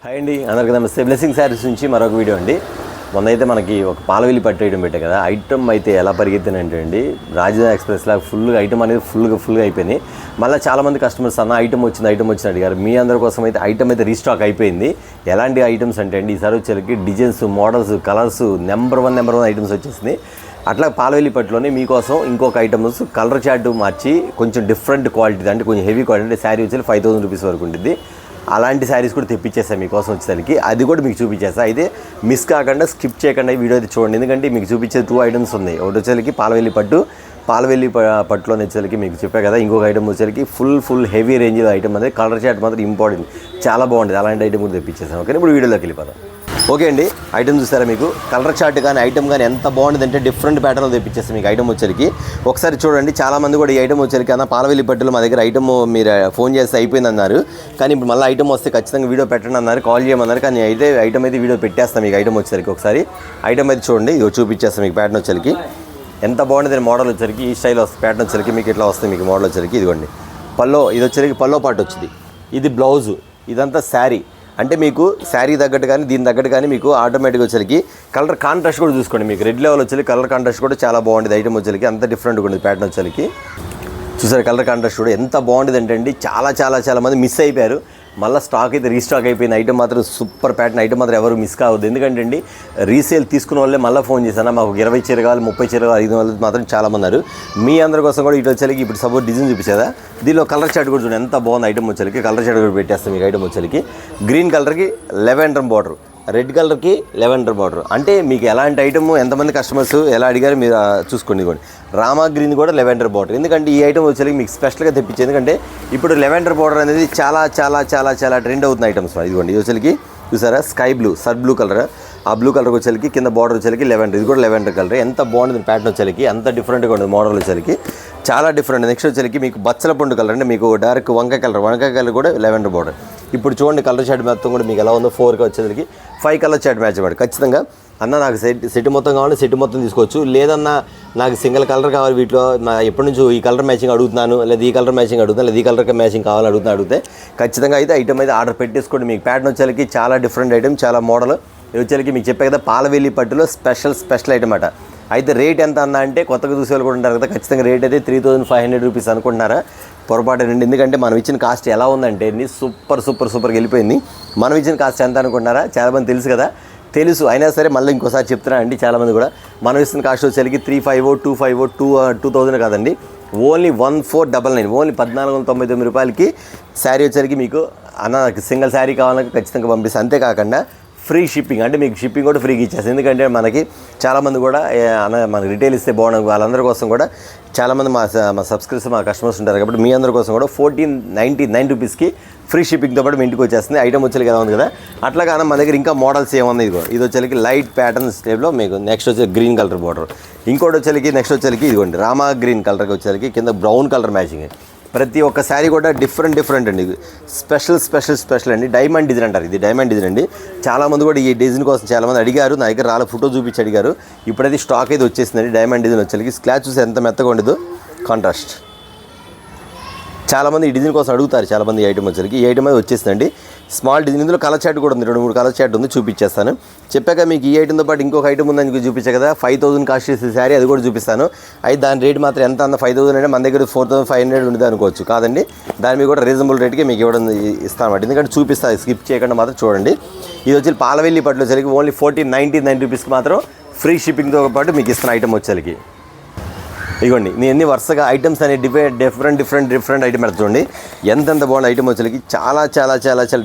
Hi అండి, అందరికీ నమస్తే. బ్లెస్సింగ్ శారీస్ నుంచి మరొక వీడియో అండి. మొన్నైతే మనకి ఒక పాలవెల్లి పట్టు ఐటమ్ పెట్టాయి కదా, ఐటమ్ అయితే ఎలా పరిగెత్తినంటే అండి, రాజధాని ఎక్స్ప్రెస్ లాగా ఫుల్గా ఐటమ్ అనేది ఫుల్గా అయిపోయింది. మళ్ళీ చాలామంది కస్టమర్స్ అన్న ఐటమ్ వచ్చింది అడిగారు. మీ అందరి కోసం అయితే ఐటమ్ అయితే రీస్టాక్ అయిపోయింది. ఎలాంటి ఐటమ్స్ అంటే అండి, ఈసారి వచ్చేసరికి designs, models, colours number one items వచ్చేసింది. అట్లా పాలవెల్లి పట్టులోనే మీకోసం ఇంకొక ఐటమ్స్ కలర్ చార్ట్ మార్చి కొంచెం డిఫరెంట్ క్వాలిటీ, అంటే కొంచెం హెవీ క్వాలిటీ, అంటే శారీ వచ్చి 5000 రూపీస్ వరకు ఉంటుంది. అలాంటి శారీస్ కూడా తెప్పించేస్తాను మీకోసం వచ్చేసరికి, అది కూడా మీకు చూపించేస్తా. అయితే మిస్ కాకుండా స్కిప్ చేయకుండా ఈ వీడియో అయితే చూడండి, ఎందుకంటే మీకు చూపించే 2 ఐటమ్స్ ఉన్నాయి. ఒకటి వచ్చేసరికి పాలవెల్లి పట్టులోనే వచ్చేసరికి మీకు చెప్పా కదా, ఇంకొక ఐటమ్ వచ్చేసరికి ఫుల్ హెవీ రేంజ్ ఐటమ్ అనేది కలర్ చార్ట్ మాత్రం ఇంపార్టెంట్, చాలా బాగుంటుంది. అలాంటి ఐటమ్ కూడా తెప్పించేస్తాను. ఓకే, ఇప్పుడు వీడియోలోకి వెళ్ళిపోతాం. ఓకే అండి, ఐటమ్ చూస్తారా, మీకు కలర్ చార్ట్ కానీ ఐటమ్ కానీ ఎంత బాగుంటుంది అంటే డిఫరెంట్ ప్యాటర్న్లో తెప్పించేస్తాను మీకు ఐటమ్ వచ్చరికి. ఒకసారి చూడండి, చాలామంది కూడా ఈ ఐటమ్ వచ్చరికి అన్న పాలవెల్లి పట్టులో మా దగ్గర ఐటమ్ మీరు ఫోన్ చేస్తే అయిపోయింది అన్నారు, కానీ ఇప్పుడు మళ్ళీ ఐటమ్ వస్తే ఖచ్చితంగా వీడియో పెట్టండి అన్నారు, కాల్ చేయమన్నారు. కానీ అయితే ఐటమ్ అయితే వీడియో పెట్టేస్తాను మీకు ఐటమ్ వచ్చరికి. ఒకసారి ఐటమ్ అయితే చూడండి, ఇవి చూపించేస్తాను మీకు ప్యాటర్న్ వచ్చరికి. ఎంత బాగుంటుంది మోడల్ వచ్చరికి, ఈ స్టైల్ వస్తుంది ప్యాటర్న్ వచ్చరికి. మీకు ఇట్లా వస్తుంది మీకు మోడల్ వచ్చరికి. ఇదిగోండి పల్లో, ఇది వచ్చరికి పల్లో పాటు వచ్చింది, ఇది బ్లౌజు, ఇదంతా శారీ. అంటే మీకు శారీ తగ్గట్టు కానీ దీని తగ్గట్టు కానీ మీకు ఆటోమేటిక్గా వచ్చరికి కలర్ కాంట్రాస్ట్ కూడా చూసుకోండి. మీకు రెడ్ లెవెల్ వచ్చేసరికి కలర్ కాంట్రాస్ట్ కూడా చాలా బాగుంటుంది ఐటమ్ వచ్చరికి, అంత డిఫరెంట్గా ఉంటుంది ప్యాటర్న్ వచ్చరికి. చూసారు కలర్ కాంట్రాస్ట్ కూడా ఎంత బాగుంటుంది అంటే అండి, చాలా మంది మిస్ అయిపోయారు. మళ్ళీ స్టాక్ అయితే రీస్టాక్ అయిపోయింది. ఐటమ్ మాత్రం సూపర్ ప్యాటర్న్, ఐటమ్ మాత్రం ఎవరు మిస్ కావద్దు. ఎందుకంటే అండి, రీసేల్ తీసుకున్న వాళ్ళే మళ్ళీ ఫోన్ చేశాను, మాకు 20 చీర కావాలి, 30 చీర కావాలి, 5 వాళ్ళు మాత్రం చాలామంది ఉన్నారు. మీ అందరి కోసం కూడా ఇటు వచ్చేసరికి ఇప్పుడు సపోజ్ డిజైన్ చూపించేదా, దీనిలో కలర్ చార్ట్ కూడా చూడండి ఎంత బాగుంది ఐటమ్ వచ్చేసరికి. కలర్ చార్ట్ కూడా పెట్టేస్తాం మీకు ఐటమ్ వచ్చేసరికి. గ్రీన్ కలర్కి లెవెండర్ బార్డర్, రెడ్ కలర్కి లెవెండర్ బార్డర్. అంటే మీకు ఎలాంటి ఐటమ్, ఎంతమంది కస్టమర్స్ ఎలా అడిగారు మీరు చూసుకోండి. ఇదిగోండి రామా గ్రీన్ కూడా లెవెండర్ బార్డర్. ఎందుకంటే ఈ ఐటమ్ వచ్చేసరికి మీకు స్పెషల్గా తెప్పించేది, ఎందుకంటే ఇప్పుడు లెవెండర్ బార్డర్ అనేది చాలా ట్రెండ్ అవుతుంది ఐటమ్స్. ఇదిగోండి ఇది వచ్చేసరికి చూసారా, sky blue, sir blue colour, ఆ బ్లూ కలర్ వచ్చేసరికి కింద బార్డర్ వచ్చేసరికి లెవెండర్, ఇది కూడా లెవెండర్ కలర్. ఎంత బాగుంటుంది ప్యాటర్న్ వచ్చేసరికి, అంత డిఫరెంట్గా ఉంటుంది మోడల్ వచ్చేసరికి, చాలా డిఫరెంట్. నెక్స్ట్ వచ్చేసరికి మీకు బచ్చల పండు కలర్, అంటే మీకు డైరెక్ట్ వంకాయ కలర్ కూడా లెవెండర్ బార్డర్. ఇప్పుడు చూడండి కలర్ చార్ట్ మొత్తం కూడా మీకు ఎలా ఉందో, 4కి వచ్చేసరికి 5 కలర్ చార్ట్ మ్యాచ్ అవ్వడు. ఖచ్చితంగా అన్న నాకు సెట్ మొత్తం కావాలి, సెట్ మొత్తం తీసుకోవచ్చు, లేదన్నా నాకు సింగిల్ కలర్ కావాలి, వీటిలో ఎప్పటి నుంచో ఈ కలర్ మ్యాచింగ్ అడుగుతున్నాను, లేదా ఈ కలర్ మ్యాచింగ్ అడుగుతాను, లేదా ఈ కలర్ మ్యాచింగ్ కావాలి అడిగితే ఖచ్చితంగా అయితే ఐటమ్ అయితే ఆర్డర్ పెట్టేసుకోండి. మీకు ప్యాటర్న్ వచ్చేసరికి చాలా డిఫరెంట్ ఐటమ్, చాలా మోడల్. ఇది వచ్చేసరికి మీకు చెప్పే కదా పాలవెల్లి పట్టులో స్పెషల్ ఐటమ్ అట. అయితే రేట్ ఎంత అన్నా అంటే కొత్తగా చూసే వాళ్ళు కూడా ఉంటారు కదా, ఖచ్చితంగా రేట్ అయితే 3500 రూపీస్ అనుకుంటున్నారా, పొరపాటేనండి. ఎందుకంటే మనం ఇచ్చిన కాస్ట్ ఎలా ఉందంటే సూపర్గా వెళ్ళిపోయింది. మనం ఇచ్చిన కాస్ట్ ఎంత అనుకుంటున్నారా, చాలామంది తెలుసు కదా, తెలుసు అయినా సరే మళ్ళీ ఇంకోసారి చెప్తున్నా అండి, చాలామంది కూడా మనం ఇస్తున్న కాస్ట్ వచ్చేసరికి 2,2000 కాదండి, ఓన్లీ 1499, ఓన్లీ 1499 రూపాయలకి శారీ వచ్చేసరికి మీకు అన్న సింగిల్ శారీ కావాలని ఖచ్చితంగా పంపిస్తాను. అంతేకాకుండా ఫ్రీ షిప్పింగ్, అంటే మీకు షిప్పింగ్ కూడా ఫ్రీగా ఇచ్చేస్తాను. ఎందుకంటే మనకి చాలామంది కూడా మనకి రిటైల్ ఇస్తే బాగుండదు, వాళ్ళందరి కోసం కూడా చాలామంది మా సబ్స్క్రైబర్స్, మా కస్టమర్స్ ఉంటారు కాబట్టి మీ అందరి కోసం కూడా 1499 రూపీస్కి ఫ్రీ షిప్పింగ్తో పాటు మీ ఇంటికి వచ్చేస్తుంది. ఐటమ్ వచ్చేది కదా ఉంది కదా, అట్లాగా మన దగ్గర ఇంకా మోడల్స్ ఏమన్నా, ఇది వచ్చేసరికి లైట్ ప్యాటర్న్ స్టైల్లో మీకు. నెక్స్ట్ వచ్చే గ్రీన్ కలర్ బార్డర్, ఇంకోటి వచ్చేసరికి నెక్స్ట్ వచ్చేసరికి ఇదిగోండి రామా గ్రీన్ కలర్కి వచ్చేసరికి కింద బ్రౌన్ కలర్ మ్యాచింగ్. ప్రతి ఒక్క శారీ కూడా డిఫరెంట్ అండి, స్పెషల్ అండి. డైమండ్ డిజైన్ అంటారు, ఇది డైమండ్ డిజైన్ అండి. చాలామంది కూడా ఈ డిజైన్ కోసం చాలామంది అడిగారు, నా దగ్గర రాళ్ళ ఫోటో చూపించి అడిగారు. ఇప్పుడైతే స్టాక్ అయితే వచ్చేసిందండి డైమండ్ డిజైన్ వచ్చేసరికి. స్క్లాచ్ చూసి ఎంత మెత్తగా ఉండదు, కాంట్రాస్ట్. చాలామంది ఈ డిజైన్ కోసం అడుగుతారు చాలామంది. ఈ ఐటమ్ వచ్చేసరికి ఈ ఐటమ్ అయితే వచ్చేసిందండి, స్మాల్ డిజైన్. ఇందులో కలర్ చార్ట్ కూడా ఉంది, 2-3 కలర్ చార్ట్ ఉంది, చూపించేస్తాను. చెప్పాక మీకు ఈ ఐటమ్తో పాటు ఇంకొక ఐటమ్ ఉందని చూపించా కదా, 5000 కాస్ట్ చేసే శారీ, అది కూడా చూపిస్తాను. అయితే దాని రేట్ మాత్రం ఎంత అన్న 5000 అంటే మన దగ్గర 4500 ఉండదు అనుకోవచ్చు, కాదండి, దాని మీద కూడా రీజనబుల్ రేట్కి మీకు ఇవ్వడం ఇస్తాను అన్నమాట. ఎందుకంటే చూపిస్తాను, స్కిప్ చేయకుండా మాత్రం చూడండి. ఇది వచ్చి పాలవెల్లి పట్టులో వచ్చేసరికి ఓన్లీ 1499 రూపీస్కి మాత్రం ఫ్రీ షిప్పింగ్తో పాటు మీకు ఇస్తున్న ఐటమ్ వచ్చేసరికి. ఇదిగోండి నేను ఎన్ని వరుసగా ఐటమ్స్ అనే డిఫరెంట్ ఐటమ్ పెడతా చూడండి, ఎంత బాగుంది ఐటమ్ వచ్చేసరికి. చాలా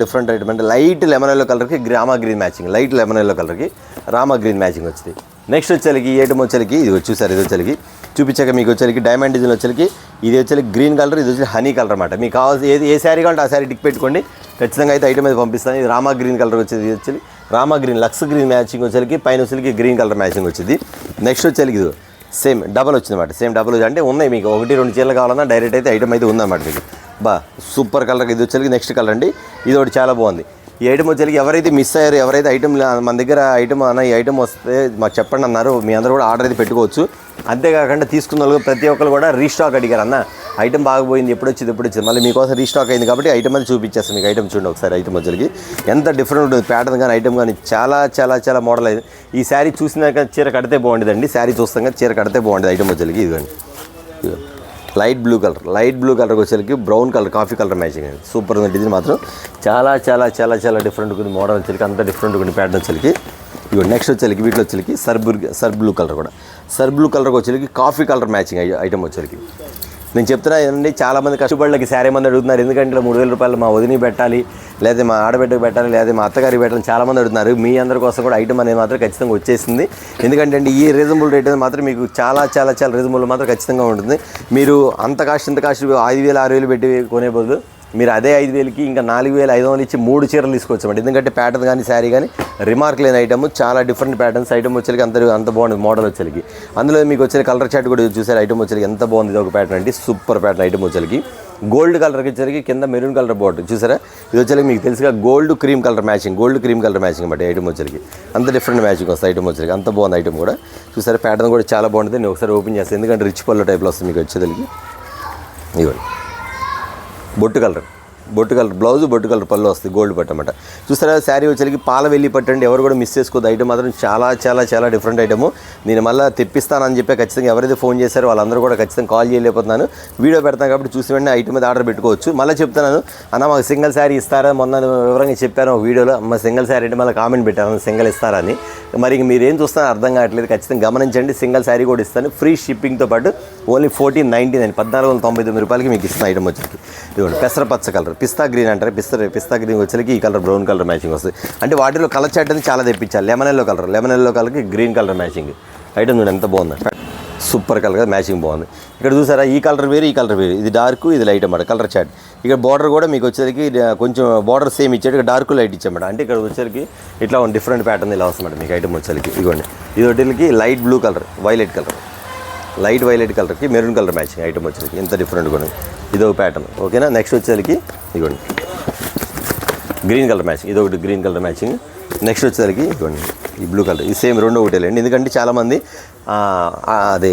డిఫరెంట్ ఐటమ్. అంటే లైట్ లెమన్ ఎల్లో కలర్కి Rama green matching, light lemon yellow కలర్కి రామా గ్రీన్ మ్యాచింగ్ వచ్చింది. నెక్స్ట్ వచ్చేసరికి ఈ ఐటమ్ వచ్చేసరికి ఇది చూసారు, ఇది వచ్చేసరికి చూపించాక మీకు వచ్చేసరికి డైమండ్ డిజైన్ వచ్చేసరికి, ఇది వచ్చేసరికి గ్రీన్ కలర్, ఇది వచ్చి హనీ కలర్ అన్నమాట. మీకు కావాల్సి ఏ శారీ కావాలంటే ఆ శారీ టిక్ పెట్టుకోండి, ఖచ్చితంగా అయితే ఐటమ్ అయితే పంపిస్తాను. ఇది రామా గ్రీన్ కలర్ వచ్చేది, ఇది వచ్చి రామా గ్రీన్ లక్స్ గ్రీన్ మ్యాచింగ్ వచ్చేసరికి, పైన వచ్చేసరికి గ్రీన్ కలర్ మ్యాచింగ్ వచ్చింది. నెక్స్ట్ వచ్చేసరికి ఇది సేమ్ డబల్ వచ్చిందన్నమాట, సేమ్ డబల్ అంటే ఉన్నాయి మీకు 1-2 చీరలు కావాలన్నా డైరెక్ట్ అయితే ఐటమ్ అయితే ఉందన్నమాట మీకు. Super colour. ఇది వచ్చేసరికి నెక్స్ట్ కలర్ అండి, ఇది ఒకటి చాలా బాగుంది. ఈ ఐటమ్ వచ్చేసరికి ఎవరైతే మిస్ అయ్యారు, ఎవరైతే ఐటమ్ మన దగ్గర ఐటమ్ అన్న ఈ ఐటమ్ వస్తే మాకు చెప్పండి అన్నారు, మీ అందరూ కూడా ఆర్డర్ అయితే పెట్టుకోవచ్చు. అంతేకాకుండా తీసుకున్న వాళ్ళు ప్రతి ఒక్కరు కూడా రీస్టాక్ అడిగారు, అన్న ఐటమ్ బాగపోయింది, ఎప్పుడు వచ్చింది మళ్ళీ మీకోసం రీస్టాక్ అయింది కాబట్టి ఐటమ్ అది చూపించేస్తాను మీకు. ఐటమ్ చూడండి ఒకసారి, ఐటమ్ వచ్చరికి ఎంత డిఫరెంట్ ఉంటుంది, ప్యాటర్న్ కానీ ఐటమ్ కానీ చాలా చాలా చాలా మోడల్ అయింది. ఈ శారీ చూసినాక చీర కడితే బాగుండేదండి, శారీ చూస్తాం కానీ చీర కడితే బాగుండేది. ఐటమ్ వచ్చరికి ఇదిగోండి, లైట్ బ్లూ కలర్కి వచ్చేసరికి brown colour, coffee colour matching అండి. సూపర్ ఉంది. డిజైన్ మాత్రం చాలా చాలా చాలా చాలా డిఫరెంట్ ఉంటుంది. మోడల్ వచ్చేసరికి అంత డిఫరెంట్ ఉంటుంది. ప్యాటర్న్ వచ్చేసరికి ఇవి నెక్స్ట్ వచ్చేసరికి వీటిలో వచ్చేసరికి సర్ బ్లూ కలర్ కూడా, సర్ బ్లూ కలర్కి వచ్చేసరికి కాఫీ కలర్ మ్యాచింగ్ ఐటమ్ వచ్చేసరికి. నేను చెప్తున్నా ఏంటంటే చాలామంది కష్టపడలకి శారీ మంది అడుగుతున్నారు, ఎందుకంటే 3,000 రూపాయలు మా వదిని పెట్టాలి, లేదా మా ఆడబిడ్డకు పెట్టాలి, లేదా మా అత్తగారికి పెట్టాలని చాలామంది అడుగుతున్నారు. మీ అందరి కోసం కూడా ఐటమ్ అనేది మాత్రం ఖచ్చితంగా వచ్చేసింది. ఎందుకంటే అండి ఈ రీజనబుల్ రేట్ అనేది మాత్రం మీకు చాలా చాలా చాలా రీజనబుల్ మాత్రం ఖచ్చితంగా ఉంటుంది. మీరు అంత కాస్ట్ ఇంత కాస్ట్ 5,000 6,000 పెట్టి కొనే బదులు మీరు అదే 5,000కి ఇంకా 4,500 ఇచ్చి 3 చీరలు తీసుకోవచ్చండి. ఎందుకంటే ప్యాటర్న్ కానీ శారీ కానీ రిమార్క్ లేని ఐటమ్, చాలా డిఫరెంట్ ప్యాటర్న్స్ ఐటమ్ వచ్చేకి అంత బాగుంది మోడల్ వచ్చేకి. అందులో మీకు వచ్చే కలర్ చార్ట్ కూడా చూసారు, ఐటమ్ వచ్చేకి ఎంత బాగుంది. ఇది ఒక ప్యాటర్న్ అండి, సూపర్ ప్యాటర్న్ ఐటమ్ వచ్చేకి. గోల్డ్ కలర్కి వచ్చేసరికి కింద మెరూన్ కలర్ బోర్డర్ చూసారా, ఇది వచ్చేకి మీకు తెలుసుగా గోల్డ్ క్రీమ్ కలర్ మ్యాచింగ్ బట్టి ఐటమ్ వచ్చేకి అంత డిఫరెంట్ మ్యాచింగ్ వస్తుంది. ఐటమ్ వచ్చేకి అంత బాగుంది ఐటమ్ కూడా చూసారా. ప్యాటర్న్ కూడా చాలా బాగుంటుంది. నేను ఒకసారి ఓపెన్ చేస్తాను, ఎందుకంటే రిచ్ పళ్ళు టైప్లో వస్తుంది మీకు వచ్చేసరికి. ఇవ్వండి బొట్టు కలర్ బ్లౌజ్, బొట్టు కలర్ పళ్ళు వస్తుంది, గోల్డ్ పట్టు అన్నమాట. చూస్తారా శారీ వచ్చేసరికి పాల వెళ్ళి పట్టండి, ఎవరు కూడా మిస్ చేసుకోవద్దు. ఐటమ్ మాత్రం చాలా చాలా చాలా డిఫరెంట్ ఐటమ్. నేను మళ్ళీ తెప్పిస్తానని చెప్పి ఖచ్చితంగా ఎవరైతే ఫోన్ చేశారో వాళ్ళందరూ కూడా ఖచ్చితంగా కాల్ చేయలేకపోతున్నాను, వీడియో పెడతాను కాబట్టి చూసి వెంటనే ఐటమ్ మీద ఆర్డర్ పెట్టుకోవచ్చు. మళ్ళీ చెప్తున్నాను, అన్న మాకు సింగిల్ శారీ ఇస్తారా, మొన్న వివరంగా చెప్పాను ఒక వీడియోలో, అమ్మ సింగిల్ శారీ అంటే మళ్ళీ కామెంట్ పెట్టాను సింగిల్ ఇస్తారా అని. మరి మీరు ఏం చూస్తారో అర్థం కావట్లేదు, ఖచ్చితంగా గమనించండి. సింగిల్ శారీ కూడా ఇస్తాను ఫ్రీ షిప్పింగ్తో పాటు, ఓన్లీ 1499 1499 రూపాయలకి మీకు ఇస్తున్న ఐటమ్ వచ్చేసి. ఇదిగోండి పెసరపచ్చ కలర్, పిస్తా గ్రీన్ అంటారు, పిస్తా గ్రీన్ వచ్చేసరికి ఈ కలర్ బ్రౌన్ కలర్ మ్యాచింగ్ వస్తుంది. అంటే వాటిలో కలర్ చార్ట్ అనేది చాలా తెప్పించాలి. లెమన్ ఎల్లో కలర్కి గ్రీన్ కలర్ మ్యాచింగ్ ఐటమ్ చూడండి ఎంత బాగుంది, సూపర్ కలర్ కదా, మ్యాచింగ్ బాగుంది. ఇక్కడ చూసారా ఈ కలర్ వేరు, ఇది డార్క్, ఇది లైట్ అన్నమాట కలర్ చార్ట్. ఇక్కడ బార్డర్ కూడా మీకు వచ్చేసరికి కొంచెం బార్డర్ సేమ్ ఇచ్చాడు, ఇక్కడ డార్క్ లైట్ ఇచ్చామాట. అంటే ఇక్కడ వచ్చేసరికి ఇట్లా డిఫరెంట్ ప్యాటర్న్ ఇలా వస్తుందన్నమాట మీకు ఐటమ్ వచ్చేసరికి. ఇదిగోండి ఇది ఒకటికి light blue colour, light violet కలర్కి మెరూన్ కలర్ మ్యాచింగ్ ఐటమ్ వచ్చేసరికి ఎంత డిఫరెంట్ కూడా ఇది ఒక ప్యాటర్న్. ఓకేనా, నెక్స్ట్ వచ్చేసరికి ఇదిగోండి గ్రీన్ కలర్ మ్యాచింగ్, ఇది ఒకటి గ్రీన్ కలర్ మ్యాచింగ్. నెక్స్ట్ వచ్చేసరికి ఇదిగోండి ఈ బ్లూ కలర్, ఇది సేమ్ రెండు ఒకటేలేండి. ఎందుకంటే చాలామంది అది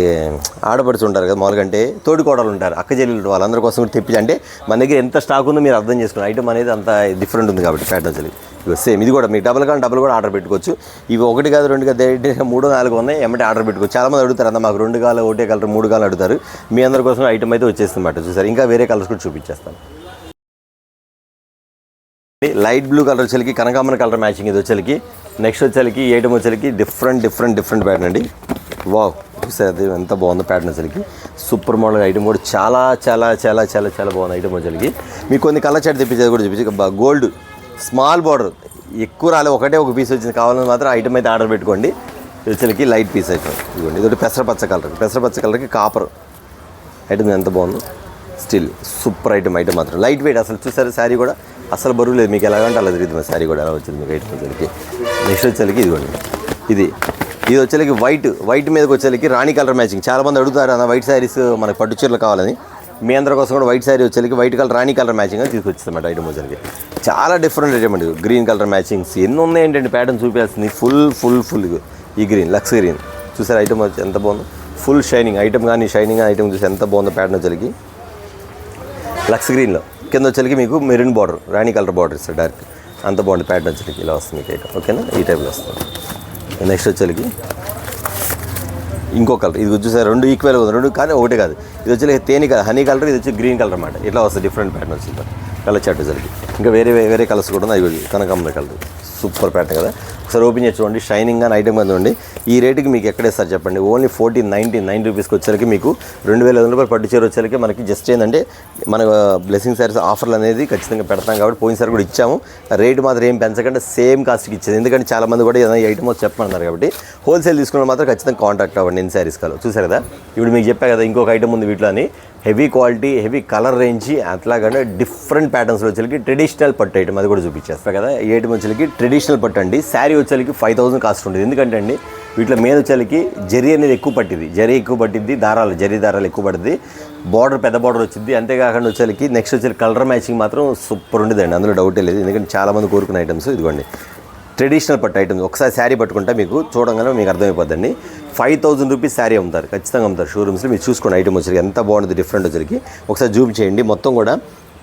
ఆడపడుచు ఉంటారు కదా, మామూలుగా అంటే తోడుకోడలు ఉంటారు, అక్క చెల్లెలు, వాళ్ళందరి కోసం కూడా తెప్పించి, అంటే మన దగ్గర ఎంత స్టాక్ ఉందో మీరు అర్థం చేసుకోండి. ఐటమ్ అనేది అంత డిఫరెంట్ ఉంది కాబట్టి ప్యాటర్న్ వచ్చేసరికి. ఇవి సేమ్ ఇది కూడా మీకు డబుల్ కూడా ఆర్డర్ పెట్టుకోవచ్చు. ఇవి 1 కాదు 2 కాదు 3 4 ఉన్నాయి, ఏమంటే ఆర్డర్ పెట్టుకోవచ్చు. చాలామంది అడుగుతారు అన్న మాకు 2 కావాలి, 1 కలర్ 3 కావాలి అడుగుతారు. మీ అందరి కోసం ఐటమ్ అయితే వచ్చేస్తుందన్నమాట. చూసారు, ఇంకా వేరే కలర్స్ కూడా చూపించేస్తాను. లైట్ బ్లూ కలర్ వచ్చేకి కనకాంబరం కలర్ మ్యాచింగ్ ఇది వచ్చేకి. నెక్స్ట్ వచ్చేకి ఐటమ్ వచ్చేకి డిఫరెంట్ ప్యాటర్న్ అండి. వావ్ చూసారు అది ఎంత బాగుందో ప్యాటర్న్ వచ్చేకి, సూపర్ మోడల్ ఐటమ్ కూడా చాలా చాలా చాలా చాలా చాలా బాగుంది ఐటమ్ వచ్చేకి. మీకు కొన్ని కలర్ చాట్ తెప్పించేది కూడా చూపించి, గోల్డ్ స్మాల్ బార్డర్ ఎక్కువ రాలే, ఒక పీస్ వచ్చింది, కావాలని మాత్రం ఐటమ్ అయితే ఆర్డర్ పెట్టుకోండి. వచ్చేకి లైట్ పీస్ ఐటమ్ ఇవ్వండి. ఇది ఒకటి పెసరపచ్చ కలర్కి కాపర్ ఐటమ్ ఎంత బాగుందో, స్టిల్ సూపర్ ఐటమ్ మాత్రం లైట్ వెయిట్. అసలు చూసారు శారీ కూడా అసలు బరువు లేదు, మీకు ఎలాగంటే అలా తిరుగుతుంది శారీ కూడా, ఎలా వచ్చింది మీకు ఐటమ్ వచ్చేకి. నెక్స్ట్ వచ్చేకి ఇదిగోండి ఇది వచ్చేకి వైట్ మీదకి వచ్చేకి రాణి కలర్ మ్యాచింగ్. చాలామంది అడుగుతారు అన్న వైట్ శారీస్ మనకు పట్టు చీరలు కావాలని, మీ అందరి కోసం కూడా వైట్ శారీ వచ్చేకి వైట్ కలర్ రాణి కలర్ మ్యాచింగ్ అని తీసుకొచ్చిందన్నమాట ఐటమ్ వచ్చేకి. చాలా డిఫరెంట్ ఐటమ్ అండి. గ్రీన్ కలర్ మ్యాచింగ్స్ ఎన్ని ఉన్నాయి ఏంటంటే ప్యాటర్న్ చూపించాల్సింది ఫుల్ ఈ గ్రీన్ లక్స్ గ్రీన్ చూసారు ఐటమ్ వచ్చి ఎంత బాగుందో, ఫుల్ షైనింగ్ ఐటమ్ కానీ షైనింగ్ ఐటమ్ చూసి ఎంత బాగుందో ప్యాటర్న్ వచ్చేకి. లక్స్ గ్రీన్లో కింద వచ్చేకి మీకు మెరూన్ బార్డర్, రాణి కలర్ బార్డర్ ఇస్తారు డార్క్, అంత బాగుంది ప్యాటర్న్ వచ్చేకి. ఇలా వస్తుంది మీకు ఐటమ్. ఓకేనా, ఈ టైప్లో వస్తుంది. నెక్స్ట్ వచ్చేకి ఇంకో కలర్, ఇది చూసారు రెండు ఈక్వల్గా ఉంది, రెండు కానీ ఒకటే కాదు. ఇది వచ్చి తేనె కలర్, హనీ కలర్, ఇది వచ్చి గ్రీన్ కలర్ అన్నమాట. ఇట్లా వస్తుంది డిఫరెంట్ ప్యాటర్న్ వచ్చింది కలర్ చాట్ వచ్చేకి. ఇంకా వేరే కలర్స్ కూడా ఉన్నాయి. అవి కనకాంబర కలర్ సూపర్ ప్యాటర్న్ కదా. ఒకసారి ఓపెన్ చేసి చూడండి, షైనింగ్ అని ఐటమ్ కదా చూడండి. ఈ రేటుకి మీకు ఎక్కడ ఇస్తారు చెప్పండి, ఓన్లీ 1499 రూపీస్కి వచ్చేసరికి మీకు 2,500 రూపాయలు పట్టు చీర వచ్చేసరికి మనకి జస్ట్ ఏంటంటే మన బ్లెస్సింగ్ శారీస్ ఆఫర్లు అనేది ఖచ్చితంగా పెడతాం కాబట్టి పోయినసారి కూడా ఇచ్చాము. రేటు మాత్రం ఏం పెంచకుండా సేమ్ కాస్ట్కి ఇచ్చేది, ఎందుకంటే చాలామంది కూడా ఏదైనా ఐటమ్ చెప్పమన్నారు కాబట్టి. హోల్సేల్ తీసుకున్న మాత్రం ఖచ్చితంగా కాంటాక్ట్ అవ్వండి ఎన్ని శారీస్ కాదు. చూసారు కదా, ఇప్పుడు మీకు చెప్పా కదా ఇంకొక ఐటమ్ ఉంది వీటిలో అని, heavy quality heavy colour range అట్లాగనే డిఫరెంట్ ప్యాటర్న్స్లో వచ్చేకి ట్రెడిషనల్ పట్టు ఐటమ్ అది కూడా చూపించేస్తాను కదా. ఈ ఐటమ్ వచ్చేకి ట్రెడిషనల్ పట్టు అండి. శారీ వచ్చేకి 5,000 కాస్ట్ ఉంటుంది. ఎందుకంటే అండి వీటిలో మీద వచ్చేకి జరీ అనేది ఎక్కువ పట్టింది, జరీ దారాలు ఎక్కువ పడుతుంది, బార్డర్ పెద్ద బార్డర్ వచ్చింది. అంతేకాకుండా వచ్చేకి నెక్స్ట్ వచ్చేకి కలర్ మ్యాచింగ్ మాత్రం సూపర్ ఉండేదండి, అందులో డౌటే లేదు. ఎందుకంటే చాలామంది కోరుకున్న ఐటమ్స్. ఇదిగోండి ట్రెడిషనల్ పట్టు ఐటమ్స్. ఒకసారి శారీ పట్టుకుంటే మీకు చూడంగానే మీకు అర్థమైపోద్దండి. 5000 రూపీస్ శారీ అమ్ముతారు, ఖచ్చితంగా అమ్ముతారు షోరూమ్స్లో. మీరు చూసుకోండి ఐటమ్ వచ్చరికి ఎంత బాగుంటుంది, డిఫరెంట్ వచ్చరికి. ఒకసారి జూమ్ చేయండి. మొత్తం కూడా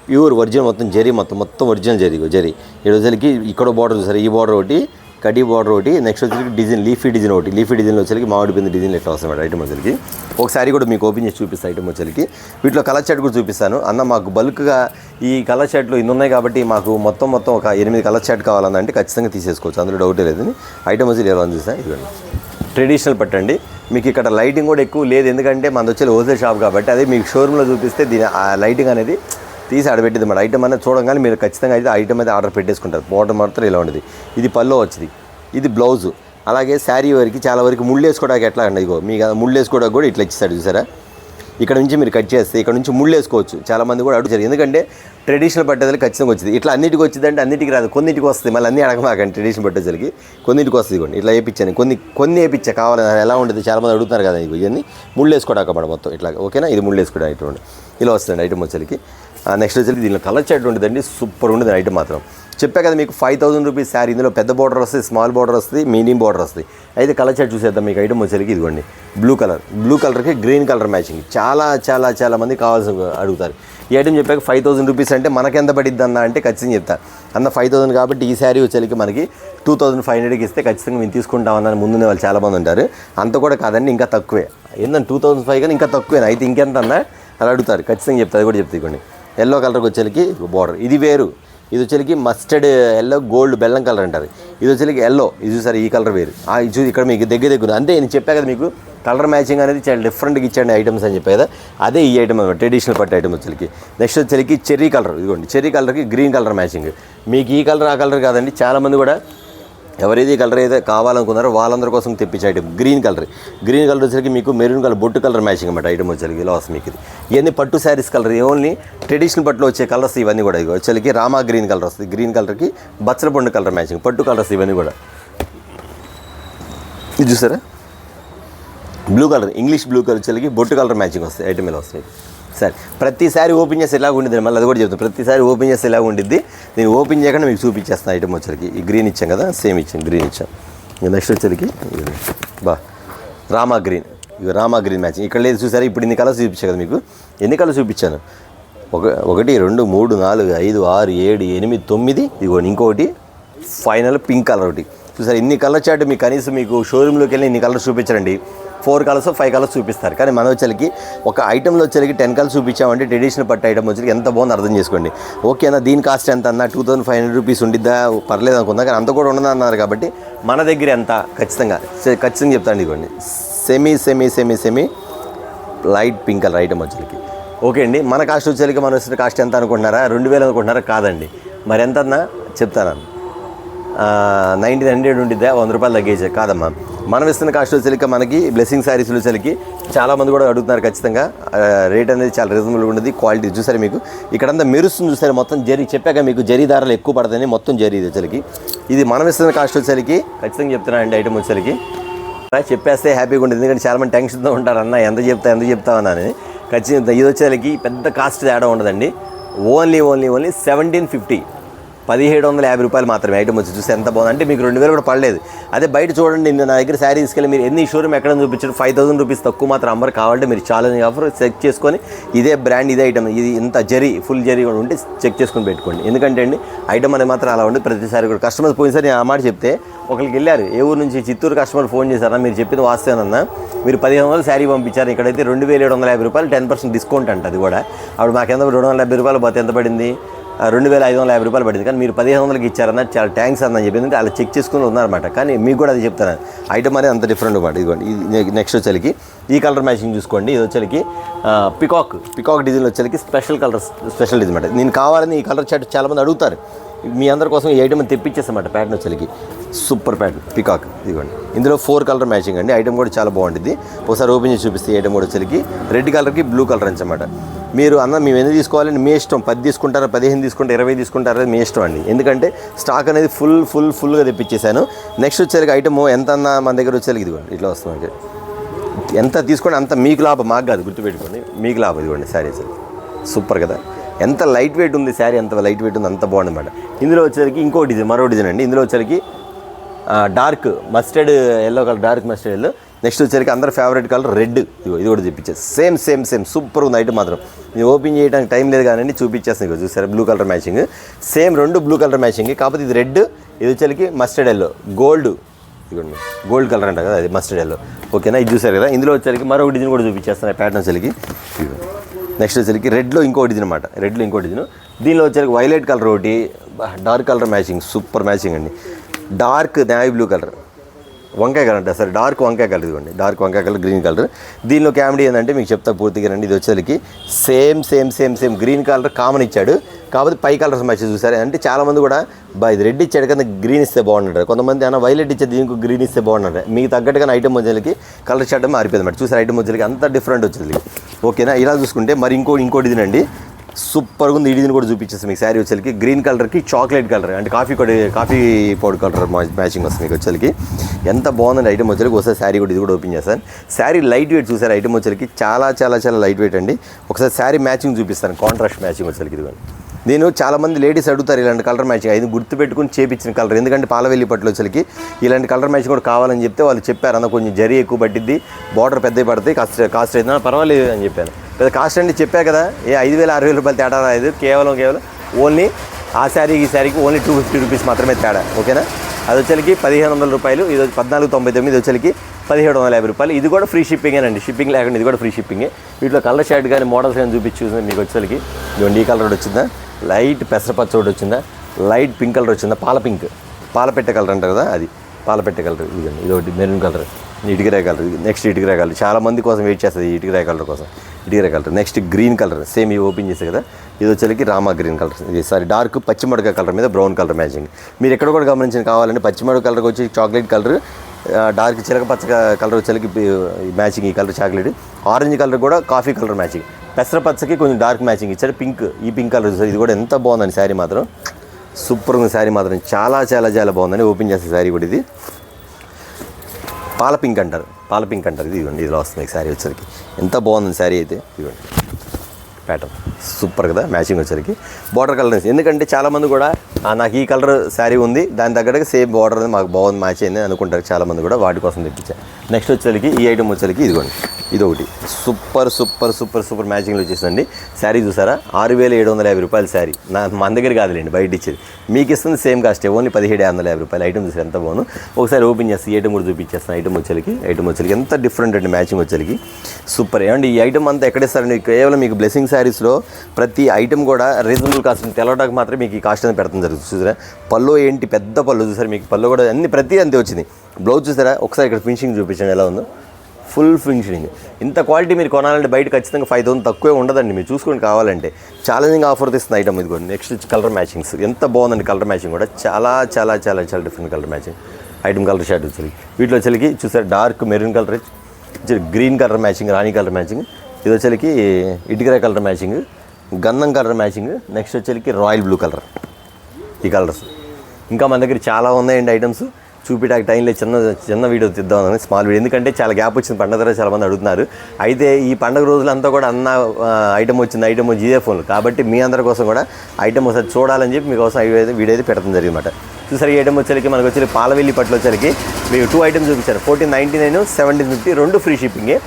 ప్యూర్ ఒరిజినల్, మొత్తం జరీ, మొత్తం ఒరిజినల్ జరీ. ఈ రోజులకి ఇక్కడ బార్డర్ చూసారు, ఈ బార్డర్ ఒకటి, కడీ బార్డర్ ఒకటి, నెక్స్ట్ వచ్చరికి డిజైన్ లీఫీ డిజైన్ ఒకటి. లీఫీ డిజైన్లో వచ్చరికి మామిడి పిండి డిజైన్ ఎట్లా వస్తుంది ఐటమ్ వచ్చరికి. ఒకసారి కూడా మీకు ఓపెన్ చేసి చూపిస్తాను ఐటమ్ వచ్చరికి. వీటిలో కలర్ చార్ట్ కూడా చూపిస్తాను. అన్న మాకు బల్క్గా ఈ కలర్ చార్ట్లు ఇన్ని ఉన్నాయి కాబట్టి మాకు మొత్తం ఒక 8 కలర్ చార్ట్ కావాలన్నంటే ఖచ్చితంగా తీసేసుకోవచ్చు, అందులో డౌటే లేదని. ఐటమ్ వచ్చి ఎలా చూసాను, ఇదిగోండి ట్రెడిషనల్ పట్టండి. మీకు ఇక్కడ లైటింగ్ కూడా ఎక్కువ లేదు, ఎందుకంటే మనది వచ్చి హోల్సేల్ షాప్ కాబట్టి. అదే మీకు షోరూంలో చూపిస్తే దీని ఆ లైటింగ్ అనేది తీసి ఆడబెట్టింది అన్నమాట. ఐటమ్ అనేది చూడగానే మీరు ఖచ్చితంగా అయితే ఐటమ్ అయితే ఆర్డర్ పెట్టేసుకుంటారు. బార్డర్ మాత్రం ఇలా ఉండేది. ఇది పల్లో వచ్చింది, ఇది బ్లౌజు. అలాగే శారీ వరకు చాలా వరకు ముళ్ళు వేసుకోవడానికి ఎట్లా అండి, ఇగో మీకు ముళ్ళు వేసుకోవడానికి కూడా ఇట్లా ఇచ్చేస్తాడు చూసారా. ఇక్కడ నుంచి మీరు కట్ చేస్తే ఇక్కడ నుంచి ముళ్ళు వేసుకోవచ్చు. చాలామంది కూడా అడుగుతారు, ఎందుకంటే ట్రెడిషనల్ పట్టేదలు ఖచ్చితంగా వచ్చింది. ఇట్లా అన్నిటికి వచ్చిందంటే అన్నిటికి రాదు, కొన్నిటికి వస్తుంది. మళ్ళీ అన్నీ అడగమాకండి, ట్రెడిషనల్ పట్టేసరికి కొన్నిటికి వస్తుంది. ఇవ్వండి ఇట్లా వేయించాను, కొన్ని వేయించా కావాలని. ఎలా ఉంటుంది చాలామంది అడుగుతున్నారు కదా, ఇవన్నీ ముళ్ళు వేసుకోవడానికి అన్నమాట మొత్తం ఇట్లా. ఓకేనా, ఇది ముళ్ళు వేసుకోవడానికి ఇటువంటి ఇలా వస్తుంది ఐటమ్ వచ్చరికి. నెక్స్ట్ వచ్చేసి దీనిలో కలర్ చార్ట్ ఉంటుందండి, సూపర్ ఉండదు ఐటమ్ మాత్రం. చెప్పా కదా మీకు 5000 రూపీస్ శారీ. ఇందులో పెద్ద బార్డర్ వస్తుంది, స్మాల్ బార్డర్ వస్తుంది, మీడియం బార్డర్ వస్తుంది. అయితే కలర్ చార్ట్ చూసేద్దాం. మీకు ఐటమ్ వచ్చేసరికి ఇదిగోండి బ్లూ కలర్కి గ్రీన్ కలర్ మ్యాచింగ్. చాలా మంది కావాల్సిన అడుగుతారు. ఈ ఐటమ్ చెప్పాక 5000 రూపీస్ అంటే మనకెంత పడిద్ది అన్న అంటే ఖచ్చితంగా చెప్తా అన్న 5000 కాబట్టి ఈ శారీ వచ్చేసరికి మనకి 2500కి ఇస్తే ఖచ్చితంగా మేము తీసుకుంటామని ముందునే వాళ్ళు చాలామంది ఉంటారు. అంత కూడా కాదండి, ఇంకా తక్కువే. ఏంటంటే 2005 కానీ ఇంకా తక్కువే. అయితే ఇంకెంత అన్న అలా అడుగుతారు, ఖచ్చితంగా చెప్తా. అది కూడా చెప్తాను. ఎల్లో కలర్కి వచ్చేసరికి బార్డర్ ఇది వేరు, ఇది వచ్చేసరికి మస్టర్డ్ ఎల్లో, గోల్డ్ బెల్లం కలర్ అంటారు. ఇది వచ్చేసరికి ఎల్లో, ఇది చూసారు ఈ కలర్ వేరు. ఇది ఇక్కడ మీకు దగ్గర అంతే. నేను చెప్పా కదా మీకు కలర్ మ్యాచింగ్ అనేది చాలా డిఫరెంట్గా ఇచ్చండి ఐటమ్స్ అని చెప్పా కదా, అదే ఈ ఐటమ్ అనమాట, ట్రెడిషనల్ పట్టు ఐటమ్ వచ్చేసరికి. నెక్స్ట్ వచ్చేసరికి చెర్రీ కలర్, ఇదిగోండి చెర్రీ కలర్కి గ్రీన్ కలర్ మ్యాచింగ్. మీకు ఈ కలర్ ఆ కలర్ కాదండి, చాలామంది కూడా ఎవరైతే ఈ కలర్ అయితే కావాలనుకున్నారో వాళ్ళందరి కోసం తెప్పించే ఐటమ్ గ్రీన్ కలర్ వచ్చరికి మీకు మెరూన్ కలర్ బొట్టు కలర్ మ్యాచింగ్ అన్నమాట ఐటమ్ వచ్చరికి. ఇలా వస్తుంది మీకు ఇది. ఇవన్నీ పట్టు శారీస్ కలర్, ఓన్లీ ట్రెడిషనల్ పట్టులో వచ్చే కలర్స్ ఇవన్నీ కూడా. ఇవి వచ్చరికి రామా గ్రీన్ కలర్ వస్తుంది, గ్రీన్ కలర్కి బచ్చల పండు కలర్ మ్యాచింగ్, పట్టు కలర్స్ ఇవన్నీ కూడా. ఇది చూసారా blue colour, English blue colour వచ్చరికి బొట్టు కలర్ మ్యాచింగ్ వస్తాయి ఐటమ్ ఇలా వస్తాయి. సరే ప్రతిసారి ఓపెన్ చేస్తే ఎలాగ ఉండిద్ది, మళ్ళీ అది కూడా చెప్తాను. ప్రతిసారి ఓపెన్ చేస్తే ఎలాగ ఉండిద్ది, నేను ఓపెన్ చేయకుండా మీకు చూపించేస్తాను ఐటమ్ వచ్చరికి. ఈ గ్రీన్ ఇచ్చాం కదా, సేమ్ ఇచ్చాం, గ్రీన్ ఇచ్చాం. నెక్స్ట్ వచ్చరికి రామా గ్రీన్, ఇక రామా గ్రీన్ మ్యాచింగ్ ఇక్కడ లేదు చూసారా. ఇప్పుడు ఇన్ని కలర్స్ చూపించాను కదా మీకు, ఎన్ని కలర్స్ చూపించాను, 1 2 3 4 5 6 7 8 9, ఇదిగోండి ఇంకొకటి ఫైనల్ పింక్ కలర్ ఒకటి చూసారు. ఇన్ని కలర్ చార్ట్ మీకు కనీసం మీకు షోరూంలోకి వెళ్ళి ఇన్ని కలర్స్ చూపించారండి. 4 కలర్స్ 5 కలర్స్ చూపిస్తారు. కానీ మన వచ్చరికి ఒక ఐటెంలో వచ్చరికి 10 కలర్స్ చూపించామంటే ట్రెడిషనల్ పట్టు ఐటమ్ వచ్చరికి ఎంత బాగుంది అర్థం చేసుకోండి. ఓకేనా, దీని కాస్ట్ ఎంత అన్న 2500 రూపీస్ ఉండిద్దా, పర్లేదు అనుకుందా. కానీ అంత కూడా ఉండదు అన్నారు కాబట్టి మన దగ్గర ఎంత ఖచ్చితంగా చెప్తాను. ఇదిగోండి semi light pink colour item వచ్చరికి. ఓకే అండి, మన కాస్ట్ వచ్చరికి మన వచ్చిన కాస్ట్ ఎంత అనుకుంటున్నారా, 2000 అనుకుంటున్నారా? కాదండి, మరి ఎంత అన్నా చెప్తాను. 1900 ఉండిద్దా, 100 రూపాయలు తగ్గేసే కాదమ్మా. మనం ఇస్తున్న కాస్ట్ వచ్చేసరికి మనకి బ్లెస్సింగ్ శారీస్ వచ్చేసరికి చాలామంది కూడా అడుగుతున్నారు. ఖచ్చితంగా రేట్ అనేది చాలా రీజనబుల్గా ఉంటుంది. క్వాలిటీ చూసారు మీకు ఇక్కడంతా మెరుస్తుంది చూసారు. మొత్తం జరీ చెప్పాక మీకు జరీ దారాలు ఎక్కువ పడతాయని మొత్తం జరీ ఇది వచ్చేసరికి. ఇది మనం ఇస్తున్న కాస్ట్ వచ్చేసరికి ఖచ్చితంగా చెప్తున్నా అండి. ఐటమ్ వచ్చేసరికి చెప్పేస్తే హ్యాపీగా ఉంటుంది, ఎందుకంటే చాలామంది టెన్షన్తో ఉంటారు. అన్న ఎంత చెప్తామని. ఖచ్చితంగా ఇది వచ్చేసరికి పెద్ద కాస్ట్ తేడా ఉండదండి. ఓన్లీ 1750, 1750 రూపాయలు మాత్రమే ఐటమ్ వచ్చి. చూస్తే ఎంత బాగుంది అంటే మీకు 2000 కూడా పడలేదు. అదే బయట చూడండి, నా దగ్గర శారీ తీసుకెళ్ళి మీరు ఎన్ని షోరూమ్ ఎక్కడ చూపించారు, 5000 రూపీస్ తక్కువ మాత్రం అమ్మరు. కావాలంటే మీరు ఛాలెంజ్ ఆఫర్ చెక్ చేసుకొని ఇదే బ్రాండ్ ఇదే ఐటమ్ ఇది ఇంత జరీ ఫుల్ జరీ కూడా ఉంటే చెక్ చేసుకొని పెట్టుకోండి. ఎందుకంటే అండి ఐటమ్ అనేది మాత్రం అలా ఉంది. ప్రతిసారి కూడా కస్టమర్స్ పోయినసారి నేను ఆ మాట చెప్తే ఒకరికి వెళ్ళారు, ఏ ఊరు నుంచి చిత్తూరు కస్టమర్ ఫోన్ చేశారన్నా, మీరు చెప్పింది వాస్తవేనన్నా, మీరు 1500 శారీ పంపించారు, ఇక్కడైతే 2750 రూపాయలు 10% డిస్కౌంట్ అంట. అది కూడా అప్పుడు మాకెంత 270 రూపాయలు పోతే ఎంత పడింది, 2550 రూపాయలు పడింది. కానీ మీరు 1500కి ఇచ్చారన్న, చాలా థ్యాంక్స్ అన్న చెప్పింది. అలా చెక్ చేసుకుని ఉన్నారన్నమాట. కానీ మీకు కూడా అది చెప్తాను, ఐటమ్ అనేది అంత డిఫరెంట్ అనమాట. ఇదిగోండి ఇది నెక్స్ట్ వచ్చేసరికి ఈ కలర్ మ్యాచింగ్ చూసుకోండి. ఇది వచ్చేసరికి పికాక్ డిజైన్ వచ్చేసరికి స్పెషల్ డిజైన్ అనమాట. నేను కావాలని ఈ కలర్ చార్ట్ చాలామంది అడుగుతారు. మీ అందరి కోసం ఈ ఐటమ్ తెప్పించేస్తామాట. ప్యాటర్న్ వచ్చేసరికి సూపర్ ప్యాటర్న్ పికాక్. ఇదిగోండి ఇందులో 4 కలర్ మ్యాచింగ్ అండి. ఐటమ్ కూడా చాలా బాగుంటుంది. ఒకసారి ఓపెన్ చేసి చూపిస్తే ఐటమ్ కూడా వచ్చేసరికి రెడ్ కలర్కి బ్లూ కలర్ అనమాట. మీరు మేము ఎందుకు తీసుకోవాలని మీ ఇష్టం, 10 తీసుకుంటారా, 15 తీసుకుంటారా, 20 తీసుకుంటారా, మీ ఇష్టం అండి. ఎందుకంటే స్టాక్ అనేది ఫుల్గా తెప్పించేశాను. నెక్స్ట్ వచ్చేసరికి ఐటమ్ ఎంత అన్నా మన దగ్గర వచ్చేసరికి ఇదిగోండి ఇట్లా వస్తుంది. ఎంత తీసుకోండి అంత మీకు లాభం, మాకు కాదు, గుర్తుపెట్టుకోండి, మీకు లాభం. ఇదిగోండి శారీ అసలు సూపర్ కదా, ఎంత లైట్ వెయిట్ ఉంది శారీ, ఎంత లైట్ వెయిట్ ఉంది, అంత బాగుంది అన్నమాట. ఇందులో వచ్చేసరికి ఇంకో డిజైన్, మరో డిజైన్ అండి. ఇందులో వచ్చేసరికి dark mustard yellow colour, dark mustard yellow. Next వచ్చేసరికి అందరు ఫేవరెట్ కలర్ రెడ్. ఇది కూడా చూపించేది సేమ్ సూపర్ ఉంది ఐటమ్ మాత్రం. ఇది ఓపెన్ చేయడానికి టైం లేదు కానీ చూపించేస్తాను. ఇక చూసారా blue colour matching, same 2 blue colour matching. కాకపోతే ఇది రెడ్, ఇది వచ్చేసరికి మస్టర్డ్ ఎల్లో, గోల్డ్ కలర్ అంట కదా, అది మస్టర్డ్ ఎల్లో. ఓకేనా, ఇది చూసారు కదా. ఇందులో వచ్చేసరికి మరొక డిజైన్ కూడా చూపించేస్తాను ప్యాటర్న్ వచ్చేసరికి. నెక్స్ట్ వచ్చేసరికి రెడ్లో ఇంకో డిజైన్ అనమాట, రెడ్లో ఇంకో డిజైన్. దీనిలో వచ్చేసరికి వైలెట్ కలర్ ఒకటి, dark colour matching, super matching అండి. డార్క్ నేవీ బ్లూ కలర్, వంకాయ కలర్ అంటే సరే, డార్క్ వంకాయ కలర్. ఇదిగోండి డార్క్ వంకాయ కలర్, గ్రీన్ కలర్. దీనిలో కామెడీ ఏంటంటే మీకు చెప్తా పూర్తిగా రండి. ఇది వచ్చేసరికి సేమ్ గ్రీన్ కలర్ కామన్ ఇచ్చాడు, కాకపోతే పై కలర్స్ మ్యాచ్ చూసారు. అంటే చాలామంది కూడా ఇది రెడ్ ఇచ్చాడు కదా, గ్రీన్ ఇస్తే బాగుంటారు. కొంతమంది అయినా వైలెట్ ఇచ్చేది దీనికి గ్రీన్ ఇస్తే బాగుంటారు. మీకు తగ్గట్టుగా ఐటమ్ వచ్చేసరికి కలర్ షర్ట్ మారిపోయింది అన్నమాట. చూసారు ఐటమ్ వచ్చేసరికి అంత డిఫరెంట్ వచ్చేది. ఓకేనా, ఇలా చూసుకుంటే మరి ఇంకోటి ఇదినండి, సూపర్గా ఉంది. ఈ డిజైన్ కూడా చూపించేస్తాను మీకు. శారీ వచ్చేసరికి గ్రీన్ కలర్కి చాక్లెట్ కలర్ అంటే కాఫీ పౌడర్ కలర్ మ్యాచింగ్ వస్తుంది మీకు వచ్చేసరికి. ఎంత బాగుందండి ఐటమ్ వచ్చేసరికి. ఒకసారి శారీ కూడా ఇది కూడా ఓపెన్ చేస్తాను. శారీ లైట్ వెయిట్ చూసారు ఐటమ్ వచ్చేసరికి, చాలా లైట్ వెయిట్ అండి. ఒకసారి శారీ మ్యాచింగ్ చూపిస్తాను, కాంట్రాస్ట్ మ్యాచింగ్ వచ్చేసరికి. ఇదిగోండి, నేను చాలామంది లేడీస్ అడుగుతారు ఇలాంటి కలర్ మ్యాచింగ్, అది గుర్తుపెట్టుకుని చేపించిన కలర్. ఎందుకంటే పాలవెల్లి పట్లు వచ్చేసరికి ఇలాంటి కలర్ మ్యాచింగ్ కూడా కావాలని చెప్తే వాళ్ళు చెప్పారు, అన్న కొంచెం జరీ ఎక్కువ పట్టిద్ది, బార్డర్ పెద్దవి పడుతుంది, కాస్ట్ అయితే పర్వాలేదు అని చెప్పాను. పెద్ద కాస్ట్ అంటే చెప్పా కదా, 5,000-6,000 రూపాయలు తేడా రాదు. కేవలం ఓన్లీ ఆ శారీకి ఈ శారీకి ఓన్లీ 250 రూపీస్ మాత్రమే తేడా. ఓకేనా, అది వచ్చేసరికి 1,500 రూపాయలు, ఇది 1499, వచ్చేసరికి 1,750 రూపాయలు. ఇది కూడా ఫ్రీ షిప్పింగేనండి, షిప్పింగ్ లేకుండా ఇది కూడా ఫ్రీ షిప్పింగే. వీటిలో కలర్ షర్ట్ కానీ మోడల్స్ కానీ చూపించి మీకు వచ్చేసరికి ఈ కలర్ ఒకటి వచ్చిందా, లైట్ పెసరపచ్చ ఒకటి వచ్చిందా, లైట్ పింక్ కలర్ వచ్చిందా, పాలపెట్ట కలర్ అంటారు కదా, అది పాలపెట్ట కలర్. ఇది ఒకటి మెరూన్ కలర్, ఇటుకరాయ కలర్. నెక్స్ట్ ఇటుకరాయ కలర్, చాలా మంది కోసం వెయిట్ చేస్తుంది ఈ ఇటుకరాయ కలర్ కోసం. ఇటుకరాయ colour. Next green colour, same ఇవి ఓపెన్ చేసే కదా, ఇది వచ్చేసరికి రామా గ్రీన్ కలర్. ఇది డార్క్ పచ్చిమిరపకాయ కలర్ మీద బ్రౌన్ కలర్ మ్యాచింగ్. మీరు ఎక్కడ కూడా గమనించిన కావాలంటే పచ్చిమిరపకాయ కలర్కి వచ్చి చాక్లెట్ కలర్, డార్క్ చిలక పచ్చ కలర్ వచ్చేసరికి మ్యాచింగ్ ఈ కలర్ చాక్లెట్. ఆరెంజ్ కలర్ కూడా కాఫీ కలర్ మ్యాచింగ్. పెసరపచ్చకి కొంచెం డార్క్ మ్యాచింగ్ ఇచ్చాడు. ఈ పింక్ కలర్ చూసారు, ఇది కూడా ఎంత బాగుందండి శారీ మాత్రం. సూపర్ ఉంది శారీ మాత్రం, చాలా బాగుందండి. ఓపెన్ చేసే శారీ కూడా ఇది పాల పింక్ అంటారు. ఇది ఇవ్వండి, ఇది వస్తుంది శారీ వచ్చరికి. ఎంత బాగుంది శారీ అయితే. ఇవ్వండి ప్యాటర్న్ సూపర్ కదా, మ్యాచింగ్ వచ్చరికి. బార్డర్ కలర్ ఎందుకంటే చాలామంది కూడా నాకు ఈ కలర్ శారీ ఉంది, దాని తగ్గట్టుగా సేమ్ బార్డర్ అనేది మాకు బాగుంది, మ్యాచ్ అయింది అనుకుంటారు చాలామంది కూడా, వాటి కోసం తెప్పించారు. నెక్స్ట్ వచ్చరికి ఈ ఐటమ్ వచ్చరికి ఇదిగోండి, ఇది ఒకటి సూపర్ మ్యాచింగ్లో వచ్చేసిందండి. శారీ చూసారా, 6,750 రూపాయల శారీ. మన దగ్గర కాదులేండి, బయట ఇచ్చేది. మీకు ఇస్తుంది సేమ్ కాస్ట్, ఓన్లీ 17,550 రూపాయలు. ఐటమ్ చూసారు ఎంత బాగుంది. ఒకసారి ఓపెన్ చేస్తే ఈ ఐటమ్ కూడా చూపించేస్తాను. ఐటమ్ వచ్చరికి ఎంత డిఫరెంట్ అండి మ్యాచింగ్ వచ్చరికి, సూపర్. ఏమండి ఈ ఐటమ్ అంతా ఎక్కడిస్తారండి, కేవలం మీకు బ్లెస్సింగ్ శారీస్లో ప్రతి ఐటమ్ కూడా రీజనబుల్ కాస్ట్ తెలవడానికి మాత్రం మీకు ఈ కాస్ట్ అనేది పెడుతుంది జరుగుతుంది. చూసారా పళ్ళు ఏంటి, పెద్ద పళ్ళు చూసారు, మీకు పళ్ళు కూడా ప్రతి అంతే వచ్చింది. బ్లౌజ్ చూసారా, ఒకసారి ఇక్కడ ఫినిషింగ్ చూపించండి ఎలా ఉందో, ఫుల్ ఫినిషింగ్. ఇంత క్వాలిటీ మీరు కొనాలంటే బయట ఖచ్చితంగా 5,000 తక్కువే ఉండదండి, మీరు చూసుకొని కావాలంటే. ఛాలెంజింగ్ ఆఫర్ ఇస్తుంది ఐటమ్ ఇది కూడా. నెక్స్ట్ కలర్ మ్యాచింగ్స్ ఎంత బాగుందండి, కలర్ మ్యాచింగ్ కూడా చాలా different colour matching. Item colour shirt వచ్చి వీటిలో వచ్చేకి చూసారు, dark maroon colour, green colour matching, రాణి కలర్ మ్యాచింగ్. ఇది వచ్చేకి ఇటుకరాయ కలర్ మ్యాచింగ్, గంధం కలర్ మ్యాచింగ్. నెక్స్ట్ వచ్చేకి రాయల్ బ్లూ కలర్. ఈ కలర్స్ ఇంకా మన దగ్గర చాలా ఉన్నాయండి ఐటమ్స్. చూపించడానికి టైంలో చిన్న వీడియో తీద్దామని, స్మాల్ వీడియో. ఎందుకంటే చాలా గ్యాప్ వచ్చింది పండుగ తర్వాత చాలామంది అడుగుతున్నారు. అయితే ఈ పండుగ రోజులంతా కూడా ఐటమ్ వచ్చింది జియో ఫోన్లు కాబట్టి మీ అందరి కోసం కూడా ఐటమ్ ఒకసారి చూడాలని చెప్పి మీకోసం వీడియో అయితే పెట్టడం జరిగిందన్నమాట. చూసారు ఈ ఐటమ్ వచ్చేసరికి మనకు వచ్చి పాలవెల్లి పట్లు వచ్చేసరికి మీకు 2 ఐటమ్స్ చూపించారు. 1499, 1750, 2 ఫ్రీ షిప్పింగే.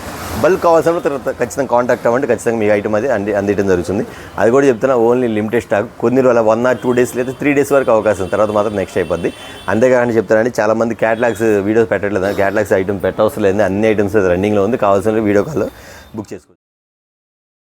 బల్క్ కావాల్సిన తర్వాత ఖచ్చితంగా కాంటాక్ట్ అవ్వండి, ఖచ్చితంగా మీ ఐటమ్ అది అందించడం జరుగుతుంది. అది కూడా చెప్తున్నా, ఓన్లీ లిమిటెడ్ స్టాక్. కొన్ని రోజుల 1 or 2 days లేదా 3 days వరకు అవకాశం, తర్వాత మాత్రం నెక్స్ట్ అయిపోద్ది. అంతేకాని చెప్తారండి, చాలామంది క్యాటలాగ్స్ వీడియోస్ పెట్టట్లేదు. క్యాటలాగ్స్ ఐటమ్ పెట్టవసరం లేదు, అన్ని ఐటమ్స్ రన్నింగ్లో ఉంది. కావాల్సిన వీడియో కాల్లో బుక్ చేసుకోండి.